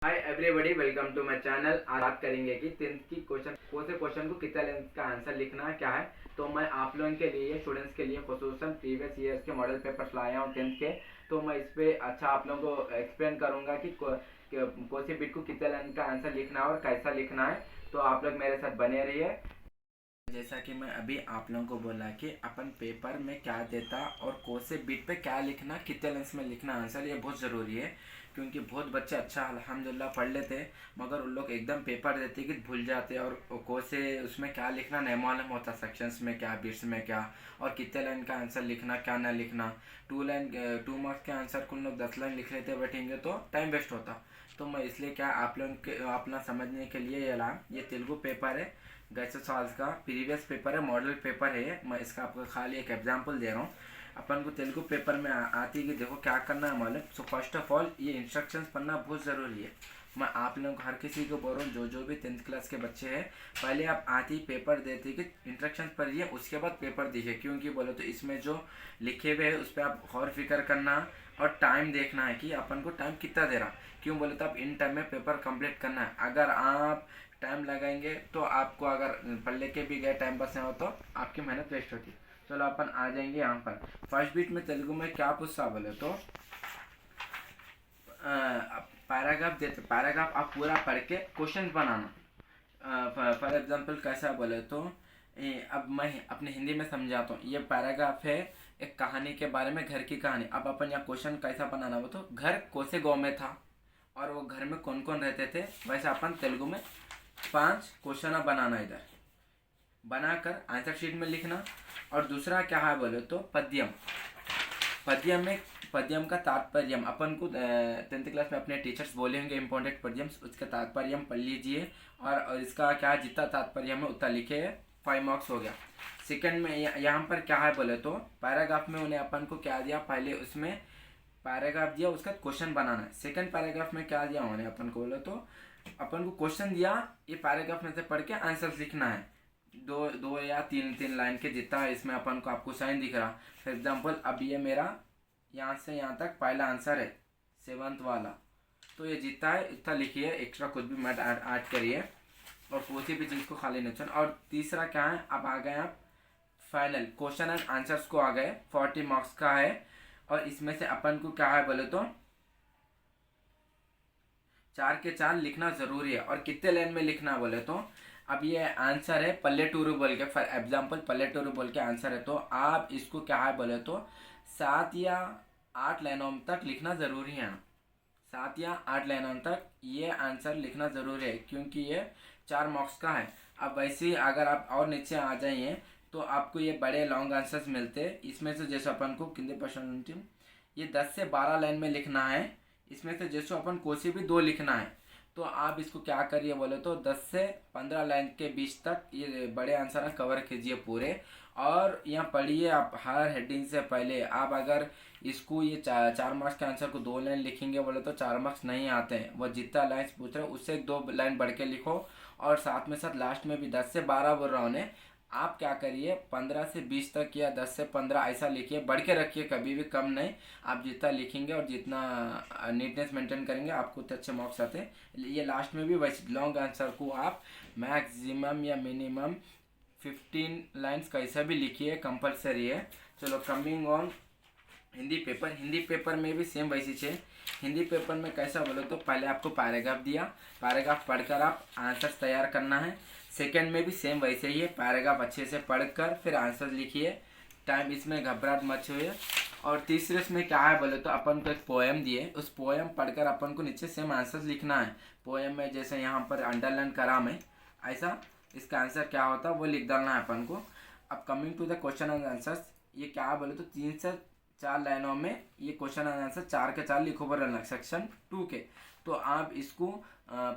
Hi everybody, welcome to my channel. आज बात करेंगे कि टेंथ की क्वेश्चन को कितना लेंथ का आंसर लिखना है क्या है। तो मैं आप लोगों के लिए, स्टूडेंट्स के लिए खुसूसन प्रीवियस ईयर्स के मॉडल पेपर्स लाया हूँ टेंथ के। तो मैं इस पे अच्छा आप लोगों को एक्सप्लेन करूंगा कि कौन सी बिट को कितना लेंथ का आंसर लिखना है और कैसा लिखना है। तो आप लोग मेरे साथ बने रहिए। जैसा कि मैं अभी आप लोगों को बोला कि अपन पेपर में क्या देता और कौन से बिट पे क्या लिखना, कितने लेंस में लिखना आंसर, ये बहुत ज़रूरी है। क्योंकि बहुत बच्चे अच्छा अल्हम्दुलिल्लाह पढ़ लेते हैं, मगर उन लोग एकदम पेपर देते कि भूल जाते और कौन से उसमें क्या लिखना नहीं मालूम होता, सेक्शंस में क्या, बिट्स में क्या, और कितने लाइन का आंसर लिखना क्या ना लिखना। 2 मार्क्स के आंसर को लोग 10 लाइन लिख लेते बैठेंगे तो टाइम वेस्ट होता। तो मैं इसलिए क्या आप लोग के अपना समझने के लिए ये तेलुगु पेपर है, गैस साल्स का प्रीवियस पेपर है, मॉडल पेपर है। मैं इसका आपको खाली एक एग्जांपल दे रहा हूँ। अपन को तेलुगु पेपर में आती है कि देखो क्या करना है मालूम। सो फर्स्ट ऑफ ऑल ये इंस्ट्रक्शंस पढ़ना बहुत ज़रूरी है। मैं आप लोगों को हर किसी को बोल रहा हूँ, जो भी 10th क्लास के बच्चे हैं, पहले आप आती पेपर देते कि इंस्ट्रक्शंस पढ़िए, उसके बाद पेपर दीजिए। क्योंकि बोलो तो इसमें जो लिखे हुए है उस पर आप गौर फिक्र करना और टाइम देखना है कि अपन को टाइम कितना दे रहा। क्यों बोले तो आप इन टाइम में पेपर कंप्लीट करना है। अगर आप टाइम लगाएंगे तो आपको, अगर पढ़ लेके भी गए टाइम पास नहीं हो तो आपकी मेहनत वेस्ट होती। चलो अपन आ जाएंगे यहाँ पर। फर्स्ट बीट में तेलुगु में क्या पूछा बोले तो पैराग्राफ देते, पैराग्राफ आप पूरा पढ़ के क्वेश्चन बनाना। फॉर एग्जांपल कैसा बोले तो अब मैं अपने हिंदी में समझाता हूँ। ये पैराग्राफ है एक कहानी के बारे में, घर की कहानी। अब अपन यहाँ क्वेश्चन कैसा बनाना वो तो, घर कौन से गाँव में था और वो घर में कौन कौन रहते थे, वैसे अपन तेलुगु में 5 क्वेश्चन बनाना। इधर बनाकर आंसर शीट में लिखना। और दूसरा क्या है बोले तो पद्यम। पद्यम में, पद्यम का तात्पर्य अपन को 10th क्लास में अपने टीचर्स बोले होंगे इम्पोर्टेंट पद्यम्स, उसका तात्पर्य पढ़ लीजिए। और इसका क्या जितना तात्पर्य है उतना लिखे, 5 मार्क्स हो गया। सेकंड में यहाँ पर क्या है बोले तो पैराग्राफ में उन्हें अपन को क्या दिया, पहले उसमें पैराग्राफ दिया, उसका क्वेश्चन बनाना है। सेकंड पैराग्राफ में क्या दिया उन्होंने अपन को बोले तो, अपन को क्वेश्चन दिया, ये पैराग्राफ में से पढ़ के आंसर लिखना है। दो दो या तीन तीन लाइन के जितना है इसमें अपन को, आपको साइन दिख रहा। फॉर एग्जाम्पल अब ये मेरा यहाँ से यहाँ तक पहला आंसर है, 7th वाला। तो ये जितना है इतना लिखिए, एक्स्ट्रा कुछ भी मत ऐड करिए और किसी भी चीज़ को खाली नहीं छोड़ना। और तीसरा क्या है, अब आ गए आप फाइनल क्वेश्चन एंड आंसर्स को आ गए, 40 मार्क्स का है। और इसमें से अपन को क्या है बोले तो 4 के 4 लिखना ज़रूरी है। और कितने लाइन में लिखना बोले तो, अब ये आंसर है पल्लेटूरू बोल के, फॉर एग्जाम्पल पल्लेटूरू बोल के आंसर है, तो आप इसको क्या है बोले तो 7 या 8 लाइनों तक लिखना ज़रूरी है। 7 या 8 लाइनों तक ये आंसर लिखना ज़रूरी है, क्योंकि ये 4 मार्क्स का है। अब वैसे ही अगर आप और नीचे आ जाइए तो आपको ये बड़े लॉन्ग आंसर्स मिलते हैं। इसमें से जैसे अपन को कितने परसेंट, ये 10 से 12 लाइन में लिखना है। इसमें से जैसे अपन कोई भी 2 लिखना है, तो आप इसको क्या करिए बोले तो 10 से 15 लाइन के बीच तक ये बड़े आंसर कवर कीजिए पूरे। और यहाँ पढ़िए आप हर हेडिंग से पहले। आप अगर इसको ये 4 मार्क्स के आंसर को 2 लाइन लिखेंगे बोले तो 4 मार्क्स नहीं आते हैं। वो जितना लाइन पूछ रहे हैं उससे 2 लाइन बढ़ के लिखो। और साथ में साथ लास्ट में भी 10 से 12 बोल रहा हूँ, आप क्या करिए 15 से 20 तक या 10 से 15 ऐसा लिखिए, बढ़ के रखिए, कभी भी कम नहीं। आप जितना लिखेंगे और जितना नीटनेस मेंटेन करेंगे आपको उतने अच्छे मार्क्स आते हैं। ये लास्ट में भी वैसे लॉन्ग आंसर को आप मैक्सिमम या मिनिमम 15 लाइन्स कैसा भी लिखिए, कंपलसरी है। चलो coming on Hindi paper. Hindi paper में भी सेम वैसी है। हिंदी पेपर में कैसा बोलो तो पहले आपको पैराग्राफ दिया, पैराग्राफ पढ़कर आप आंसर तैयार करना है। सेकंड में भी सेम वैसे ही है, पैराग्राफ अच्छे से पढ़कर फिर आंसर लिखिए। टाइम इसमें घबराहट मत होइए। और तीसरे इसमें क्या है बोले तो अपन को एक पोएम दिए, उस पोएम पढ़कर अपन को नीचे सेम आंसर लिखना है। पोएम में जैसे यहाँ पर अंडरलाइन करा मैं, ऐसा इसका आंसर क्या होता है वो लिख डालना है अपन को। अब coming to the question and answers, ये क्या बोले तो 3 से 4 लाइनों में ये क्वेश्चन एंड आंसर 4 के 4 लिखो बोलना सेक्शन 2 के। तो आप इसको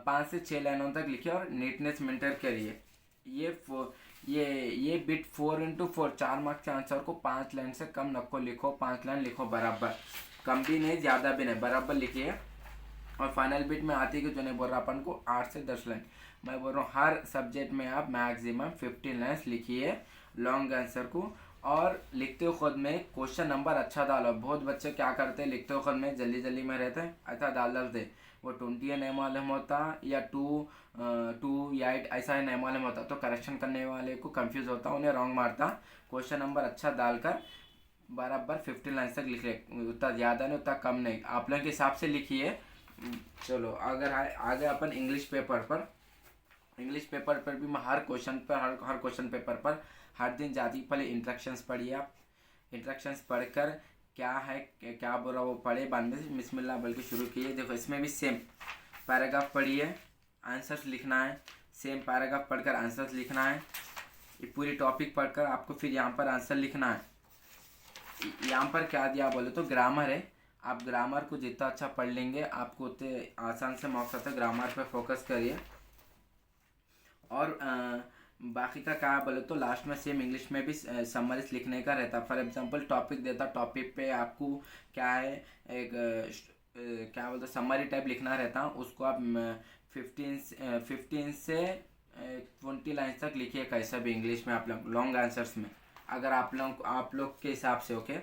5 से 6 लाइनों तक लिखिए और नीटनेस मेंटेन करिए। ये बिट 4x4, 4 मार्क्स के आंसर को 5 लाइन से कम नको लिखो, 5 लाइन लिखो बराबर, कम भी नहीं ज़्यादा भी नहीं, बराबर लिखिए। और फाइनल बिट में आती है कि जो नहीं बोल रहा अपन को 8 से 10 लाइन। मैं बोल रहा हूँ हर सब्जेक्ट में आप मैक्सिमम 15 लाइन्स लिखिए लॉन्ग आंसर को। और लिखते हो खुद में क्वेश्चन नंबर अच्छा डालो। बहुत बच्चे क्या करते हैं, लिखते हो खुद में जल्दी जल्दी में रहते हैं, अच्छा डाल डालते, वो 20 नहीं मालूम होता या 2 8 ऐसा ही नहीं मालूम होता, तो करेक्शन करने वाले को कंफ्यूज होता, उन्हें रॉन्ग मारता। क्वेश्चन नंबर अच्छा डालकर बराबर 15 लाइन तक लिख ले, उतना ज़्यादा नहीं उतना कम नहीं, आप लोगों के हिसाब से लिखिए। चलो अगर आगे अपन इंग्लिश पेपर पर भी मैं हर क्वेश्चन पर हर क्वेश्चन पेपर पर हर दिन जाती, पहले इंस्ट्रक्शंस पढ़िए आप। इंस्ट्रक्शंस पढ़कर क्या है क्या बोल रहा वो पढ़े, बाद में बिस्मिल्लाह बोल के शुरू किए। देखो इसमें भी सेम पैराग्राफ पढ़िए, आंसर्स लिखना है, सेम पैराग्राफ पढ़कर आंसर्स लिखना है। ये पूरी टॉपिक पढ़कर आपको फिर यहाँ पर आंसर लिखना है। यहाँ पर क्या दिया बोले तो ग्रामर है, आप ग्रामर को जितना अच्छा पढ़ लेंगे आपको उतने आसान से मार्क्स आता है। ग्रामर पे फोकस करिए। और बाकी का क्या बोले तो लास्ट में सेम इंग्लिश में भी समरीज लिखने का रहता। फॉर एग्जांपल टॉपिक देता, टॉपिक पे आपको क्या है एक क्या बोलते समरी टाइप लिखना रहता, उसको आप 15 से 20 लाइन तक लिखिए कैसा भी इंग्लिश में आप लोग लॉन्ग आंसर्स में, अगर आप लोग के हिसाब से। ओके।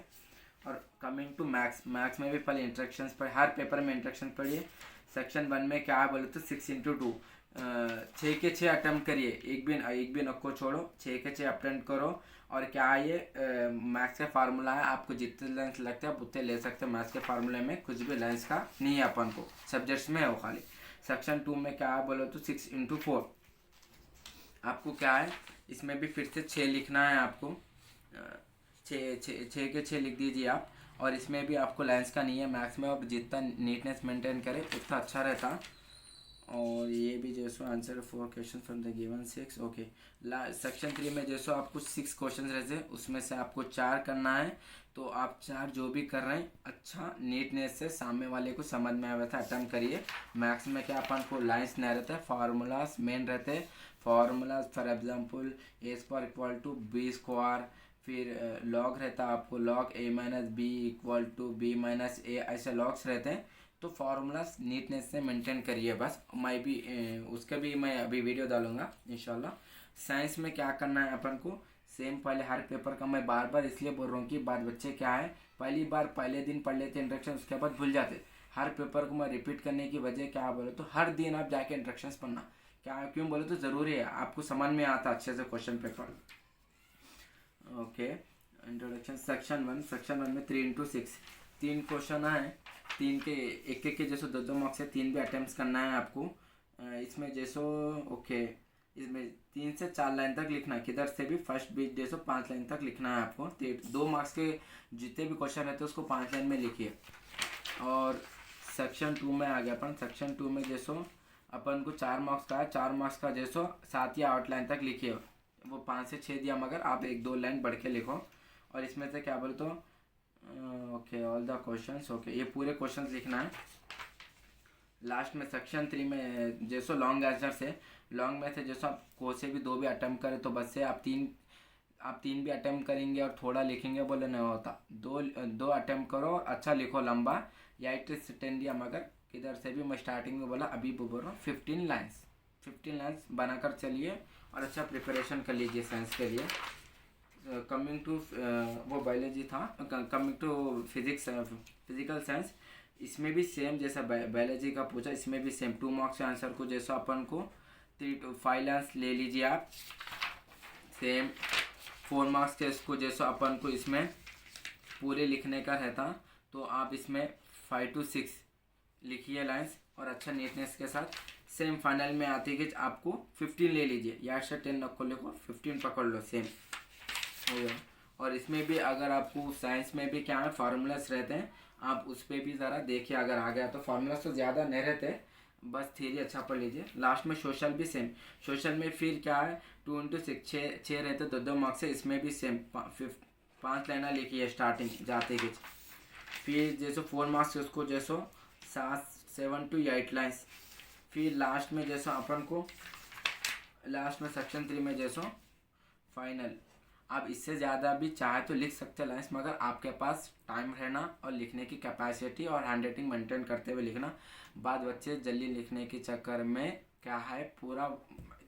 और कमिंग टू मैथ्स में भी पहले इंस्ट्रक्शंस पर हर पेपर में इंस्ट्रक्शन पढ़िए। सेक्शन 1 में क्या बोले तो 6 × 2 6 के 6 अटेम्प्ट करिए, एक भी नको छोड़ो, 6 के 6 अटेम्प्ट करो। और क्या ये मैथ्स का फार्मूला है, आपको जितने लाइन्स लगते हैं आप उतने ले सकते हैं। मैथ्स के फार्मूले में कुछ भी लाइन्स का नहीं है, अपन को सब्जेक्ट्स में है वो खाली। सेक्शन 2 में क्या बोलो तो 6 × 4 आपको क्या है, इसमें भी फिर से 6 लिखना है आपको। 6 के 6 लिख दीजिए आप। और इसमें भी आपको लाइन्स का नहीं है, मैथ्स में आप जितना नीटनेस मेंटेन करें उतना अच्छा रहता। और ये भी जैसो answer 4 question from the given 6। Okay. Section 3 में जैसो आपको 6 क्वेश्चन रहते, उसमें से आपको 4 करना है। तो आप 4 जो भी कर रहे हैं अच्छा नीटनेस से सामने वाले को समझ में आया था अटेम्प्ट करिए। मैथ्स में क्या अपन को लाइन्स नहीं रहते, फार्मूलाज मेन रहते। Formulas for example A² = B², फिर लॉग रहता आपको log A - B = B - A, ऐसे लॉग्स रहते हैं। तो फार्मूलाज नीटनेस से मेंटेन करिए बस। मैं भी उसका भी मैं अभी वीडियो डालूंगा इंशाल्लाह। साइंस में क्या करना है अपन को सेम, पहले हर पेपर का मैं बार बार इसलिए बोल रहा हूँ कि बाद बच्चे क्या है पहली बार पहले दिन पढ़ लेते इंस्ट्रक्शन, उसके बाद भूल जाते। हर पेपर को मैं रिपीट करने की वजह क्या बोले तो हर दिन आप जाके इंस्ट्रक्शंस पढ़ना, क्या क्यों बोले तो ज़रूरी है, आपको समझ में आता अच्छे से question paper. Okay. Introduction section 1 में 3 × 6 3 क्वेश्चन है, 3 के एक के जैसे 2 मार्क्स है, 3 भी अटेम्प्ट करना है आपको। इसमें जैसो ओके, इसमें 3 से 4 लाइन तक लिखना है, किधर से भी फर्स्ट बीच जैसो 5 लाइन तक लिखना है आपको। 2 मार्क्स के जितने भी क्वेश्चन रहते हैं उसको 5 लाइन में लिखिए। और सेक्शन 2 में आ गया अपन। सेक्शन 2 में जैसो अपन को 4 मार्क्स का है, 4 मार्क्स का जैसो 7 या 8 लाइन तक लिखिए। वो 5 से 6 दिया मगर आप 1-2 लाइन बढ़ के लिखो। और इसमें से क्या बोले तो okay all the questions. Okay, ये पूरे क्वेश्चंस लिखना है। लास्ट में सेक्शन 3 में जैसो लॉन्ग आंसर से, लॉन्ग में से जैसो आप को से भी 2 भी अटेम्प्ट करें तो बस से आप तीन भी अटेम्प्ट करेंगे और थोड़ा लिखेंगे बोले नहीं होता। दो अटेम्प्ट करो और अच्छा लिखो लंबा, या 8 से 10 दिया मगर किधर से भी मैं स्टार्टिंग में बोला अभी बोल रहा हूँ 15 लाइन्स बनाकर चलिए और अच्छा प्रिपरेशन कर लीजिए साइंस के लिए। कमिंग टू वो बायोलॉजी था, कमिंग टू फिजिकल साइंस, इसमें भी सेम जैसा बायोलॉजी का पूछा, इसमें भी सेम 2 मार्क्स के आंसर को जैसा अपन को 3 to 5 लाइन्स ले लीजिए आप। सेम 4 मार्क्स के इसको जैसा अपन को इसमें पूरे लिखने का रहता, तो आप इसमें 5 to 6 लिखिए लाइन्स और अच्छा नीटनेस के साथ। सेम फाइनल में आती कि आपको 15 ले लीजिए, या से 10 रखो, लिखो 15 पकड़ लो, सेम हो गया। और इसमें भी अगर आपको साइंस में भी क्या है फार्मूलास रहते हैं, आप उस पर भी ज़रा देखिए, अगर आ गया तो फार्मूलास तो ज़्यादा नहीं रहते, बस थ्योरी अच्छा पढ़ लीजिए। लास्ट में सोशल भी सेम, सोशल में फिर क्या है 2 × 6 6 रहते, 2 मार्क्स है, इसमें भी सेम 5 लाइना लिखी स्टार्टिंग जाते कि। फिर जैसो 4 मार्क्स उसको जैसो 7 to 8 लाइन्स। फिर लास्ट में जैसो अपन को लास्ट में सेक्शन 3 में जैसो फाइनल, आप इससे ज़्यादा भी चाहे तो लिख सकते हैं लाइन्स, मगर आपके पास टाइम रहना और लिखने की कैपेसिटी और हैंड राइटिंग मेंटेन करते हुए लिखना। बाद बच्चे जल्दी लिखने के चक्कर में क्या है पूरा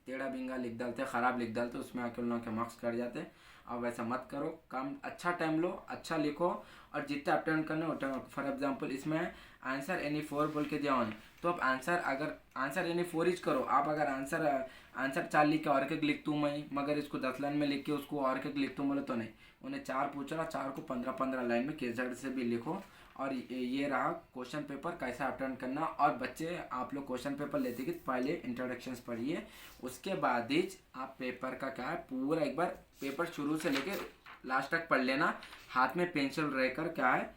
टेढ़ा बिंगा लिख डालते, ख़राब लिख डालते, उसमें आके उन लोगों के मार्क्स कट जाते। अब वैसा मत करो, कम अच्छा टाइम लो, अच्छा लिखो और जितना अटेम्प्ट करना उतना। फॉर एग्जांपल इसमें आंसर एनी 4 बोल के दिया होने, तो अब आंसर यानी फोरिज करो आप। अगर आंसर 4 लिख के और एक लिख दूँ मैं, मगर इसको 10 लाइन में लिख के उसको और एक लिख दूँ बोले तो नहीं। उन्हें 4 पूछा, 4 को 15-15 लाइन में केजेड से भी लिखो। और ये रहा क्वेश्चन पेपर कैसा अटेंड करना। और बच्चे आप लोग क्वेश्चन पेपर लेते कि पहले इंट्रोडक्शंस पढ़िए, उसके बाद ही आप पेपर का क्या है पूरा एक बार पेपर शुरू से लेके लास्ट तक पढ़ लेना। हाथ में पेंसिल रहकर क्या है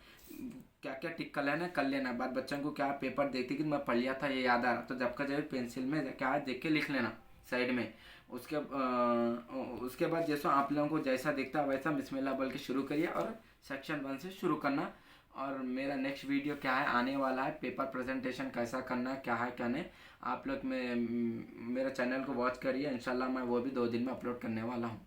क्या क्या टिक कर लेना। बाद बच्चों को क्या पेपर देखते कि मैं पढ़ लिया था ये याद आ रहा, तो जब का जब पेंसिल में क्या है देख के लिख लेना साइड में। उसके बाद जैसा आप लोगों को जैसा दिखता वैसा बिस्मिल्लाह बोल के शुरू करिए और सेक्शन 1 से शुरू करना। और मेरा नेक्स्ट वीडियो क्या है आने वाला है, पेपर प्रेजेंटेशन कैसा करना क्या है क्या नहीं। आप लोग मेरा चैनल को वॉच करिए, इंशाल्लाह मैं वो भी 2 दिन में अपलोड करने वाला हूँ।